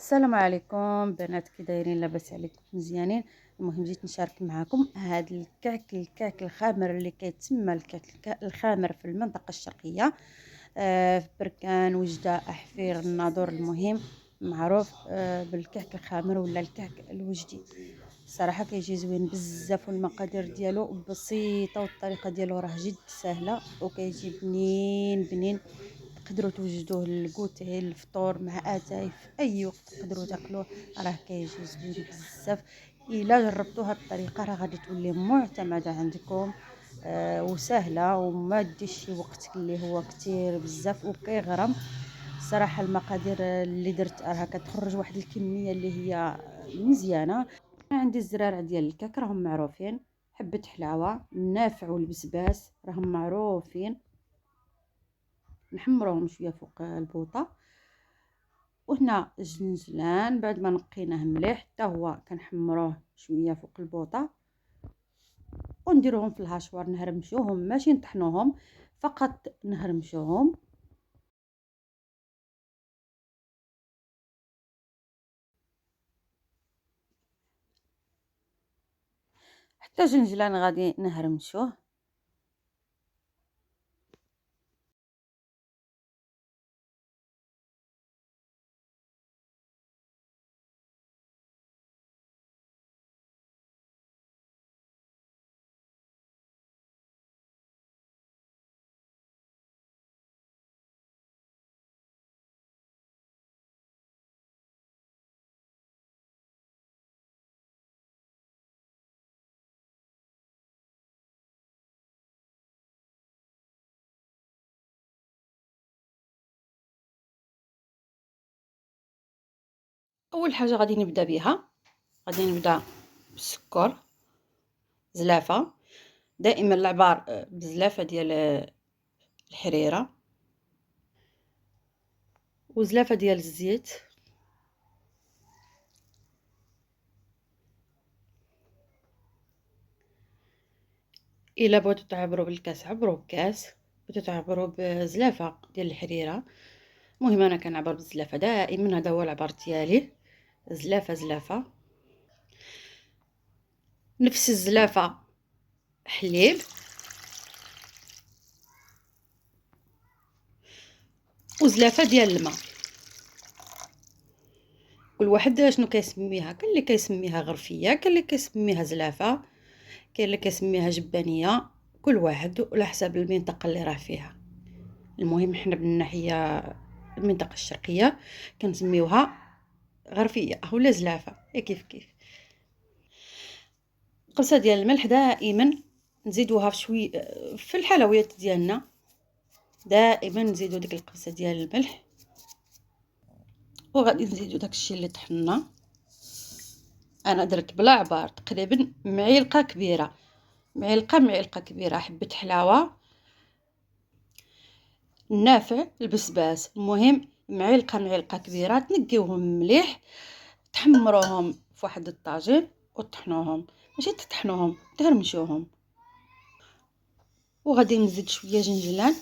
السلام عليكم بنات، كي دايرين؟ لاباس عليكم؟ مزيانين. المهم جيت نشارك معكم هذا الكعك الخامر اللي كيتسمى الكعك الخامر في المنطقه الشرقيه، في بركان، وجده، احفير، الناظور. المهم معروف بالكعك الخامر ولا الكعك الوجدي. الصراحه كيجي زوين بزاف، والمقادير ديالو بسيطه، والطريقه ديالو راه جد سهله، وكيجي بنين بنين. تقدروا توجدوه للكوتي، الفطور، مع اتاي، في اي وقت تقدروا تاكلوه. راه كيجي زوين بزاف. الا جربتوا هاد الطريقه راه غادي تولي معتمده عندكم، وسهله، وما ديش شي وقت اللي هو كتير بزاف وكيغرم. الصراحه المقادير اللي درت راه كتخرج واحد الكميه اللي هي مزيانه. عندي الزرارع ديال الكاك راهم معروفين، حبه حلاوه، النافع والبسباس راهم معروفين، نحمروهم شويه فوق البوطه. وهنا الجنجلان بعد ما نقيناه مليح حتى هو كنحمروه شويه فوق البوطه، ونديروهم في الهاشوار، نهرمشوهم ماشي نطحنوهم، فقط نهرمشوهم. حتى الجنجلان غادي نهرمشوه. اول حاجه غادي نبدا بها، غادي نبدا بالسكر، زلافه. دائما العبار بزلافه ديال الحريره، وزلافه ديال الزيت. الا بغيتو تعبروا بالكاس عبروا بكاس، بغيتو تعبروا بزلافه ديال الحريره. المهم انا كنعبر بالزلافه دائما، هذا هو العبار ديالي، زلافه زلافه. نفس الزلافه حليب، وزلافه ديال الماء. كل واحد شنو كيسميها، كاين اللي كيسميها غرفيه، كاين اللي كيسميها زلافه، كاين اللي كيسميها جبانيه. كل واحد على حسب المنطقه اللي راه فيها. المهم حنا بالناحيه المنطقه الشرقيه كنسميوها غرفيه ولا زلافه، كيف كيف. قرصه ديال الملح دائما نزيدوها في شوي في الحلويات ديالنا، دائما نزيدو ديك القرصه ديال الملح. وغادي نزيدو داكشي اللي طحنا. انا درت بلا عبار تقريبا معلقه كبيره، معلقه كبيره حبه حلاوه، النافع، البسباس. المهم معلقه كبيره، تنقيوهم مليح، تحمروهم في واحد الطاجين وطحنوهم، ماشي تطحنوهم، تهرمشوهم. وغادي نزيد شويه جنجلان،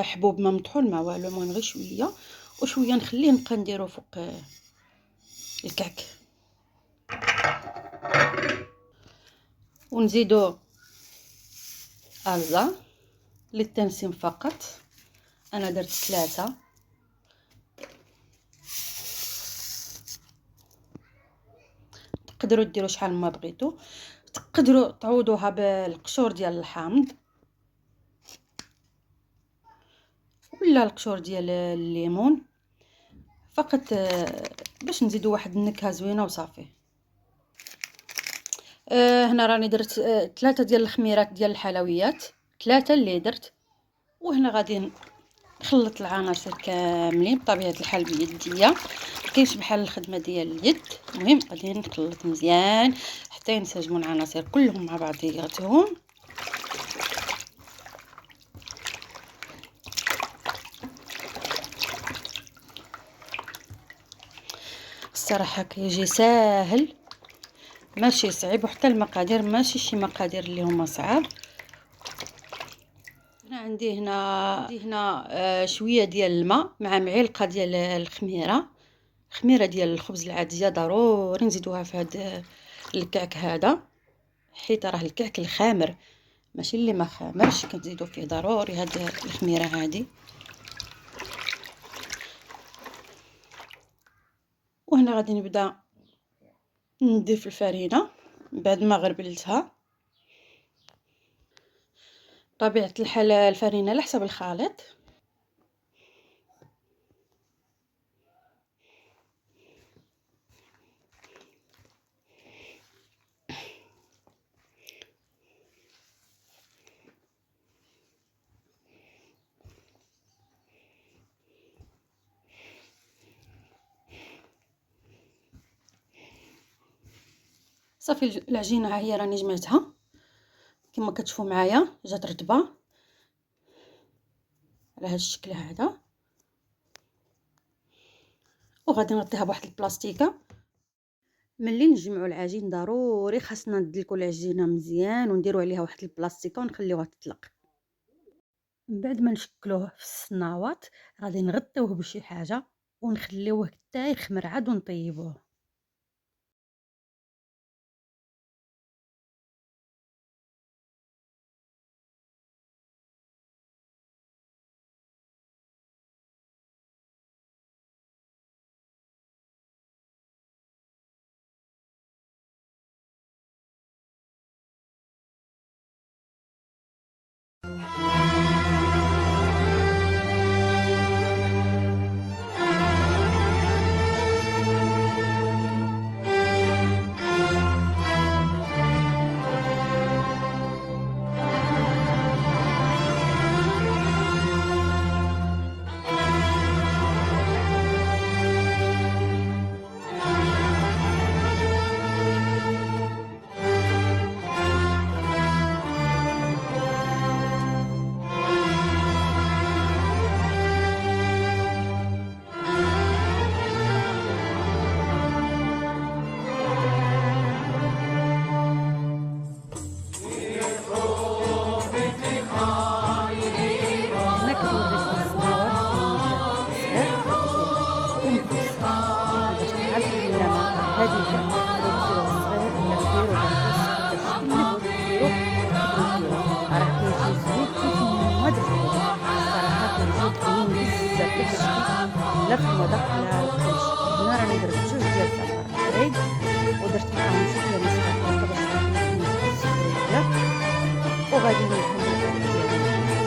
حبوب ما مطحون ما والو، المهم غير شويه وشويه نخليه نبقى نديرو فوق الكعك. ونزيدو ارزه للتنسيم فقط، انا درت 3. تقدروا ديروا شحال ما بغيتوا، تقدروا تعوضوها بالقشور ديال الحامض ولا القشور ديال الليمون، فقط باش نزيدوا واحد النكهه زوينه وصافي. هنا راني درت 3 ديال الخميرات ديال الحلويات، 3 اللي درت. وهنا غادي نخلط العناصر كاملين بطبيعه الحال بيديا، مكاينش بحال الخدمه ديال اليد. المهم غادي نخلط مزيان حتى ينسجموا العناصر كلهم مع بعضياتهم. الصراحه كيجي ساهل ماشي صعيب، وحتى المقادير ماشي شي مقادير اللي هما صعاب. انا عندي هنا شويه ديال الماء مع معلقه ديال الخميره، خميره ديال الخبز العاديه ضروري نزيدوها في هذا الكعك هذا، حيت راه الكعك الخامر ماشي اللي ما خامرش كنزيدو فيه ضروري هاد الخميره هذه. وهنا غادي نبدا ندير في الفرينه بعد ما غربلتها. طبيعه الحال الفرينه على حسب الخليط. صافي العجينه ها هي راني جمعتها كما كتشوفوا معايا، جات رطبه على هذا الشكل هذا. وغادي نغطيها بواحد البلاستيكه. ملي نجمعوا العجين ضروري خاصنا ندلكوا العجينه مزيان ونديروا عليها واحد البلاستيكه ونخليوها تطلق. من بعد ما نشكلوه في الصناوات غادي نغطيوه بشي حاجه ونخليوه حتى يخمر عاد ونطيبوه. هنا كنوريكم الصناوات فين صغير باش تعرفوا بلا ما هذه الكعك تقدروا ديروه صغير ولا كبير ولا كيف تقدروا ديروه راه كيجي زوين كيف ما درتوه. الصراحه كيجي طويل بزاف داك الشيء لا في المذاق لا كلشي. هنا راني درت جوج ديال الزعتر فريد ودرت معاهم شويه مسكر باش السكريه وغادي نلحم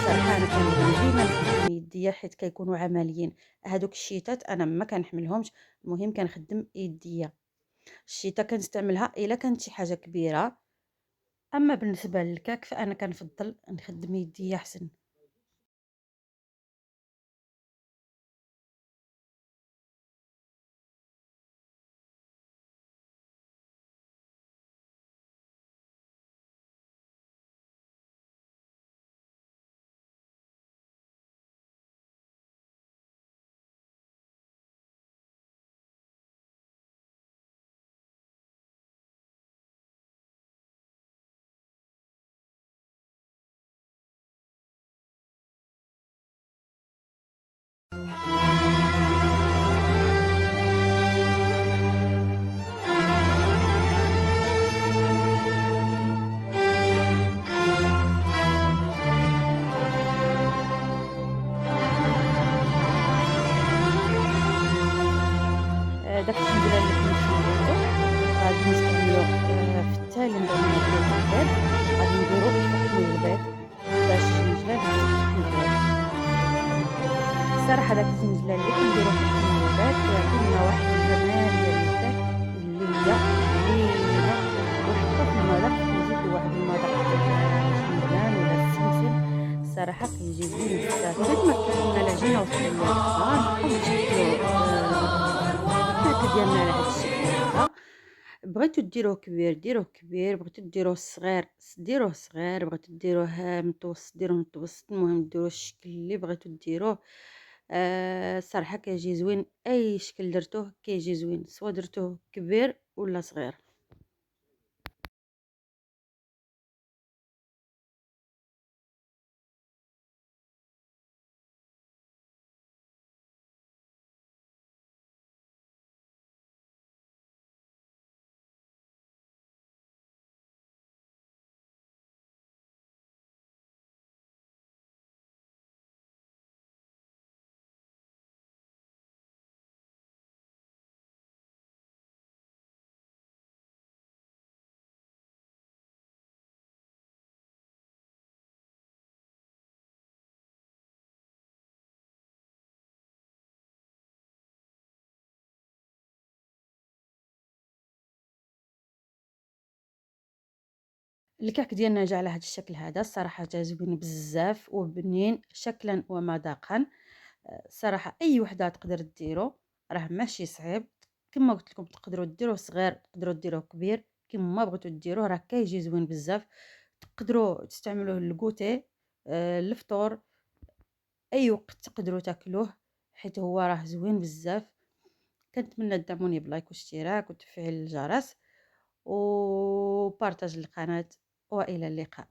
صراحه انا كنبغي ديما نخدم يديا حيت كيكونوا عمليين. هادوك الشيتات انا ما كنحملهمش، المهم كنخدم يديا. الشيته كنستعملها الا كانت شي حاجه كبيره، اما بالنسبه للكعك فانا كنفضل نخدم يديا احسن. داك الشنجره اللي كنت خليته غادي نستعملوه في التالي. من بعد ما نديرو البيض غادي نديرو نحطو البيض باش الجنجله اللي البيض. الصراحه داك الزنجله اللي كنديرو في البيض كيعطينا واحد الجمال ديال الكعك اللي هي زوينه. وحتى في المذاق كيزيد واحد المذاق ديال الجنجلان ولا السمسم. الصراحه كيجي زوين بزاف. بعد ما كتكون العجينه وخليناها نبقاو نشكلو الكعك ديالنا على هاد الشكل هذا. بغيتو ديروه كبير ديروه كبير، بغيتو ديروه صغير ديروه صغير، بغيتو ديروه متوسط ديروه متوسط، المهم ديروه الشكل اللي بغيتو ديروه. الصراحه كيجي زوين اي شكل درتوه كيجي زوين سواء درتوه كبير ولا صغير. الكعك ديالنا جا على هذا الشكل هذا، الصراحة جا زوين بزاف وبنين شكلا ومذاقا. الصراحة اي وحده تقدر ديرو، راه ماشي صعيب. كما قلت لكم تقدروا ديروه صغير تقدروا ديروه كبير، كما بغيتو ديروه راه كيجي زوين بزاف. تقدروا تستعملوه للكوتي، الفطور، اي وقت تقدروا تاكلوه، حيت هو راه زوين بزاف. كنتمنى تدعموني بلايك واشتراك وتفعيل الجرس وبارطاج القناة، والى اللقاء.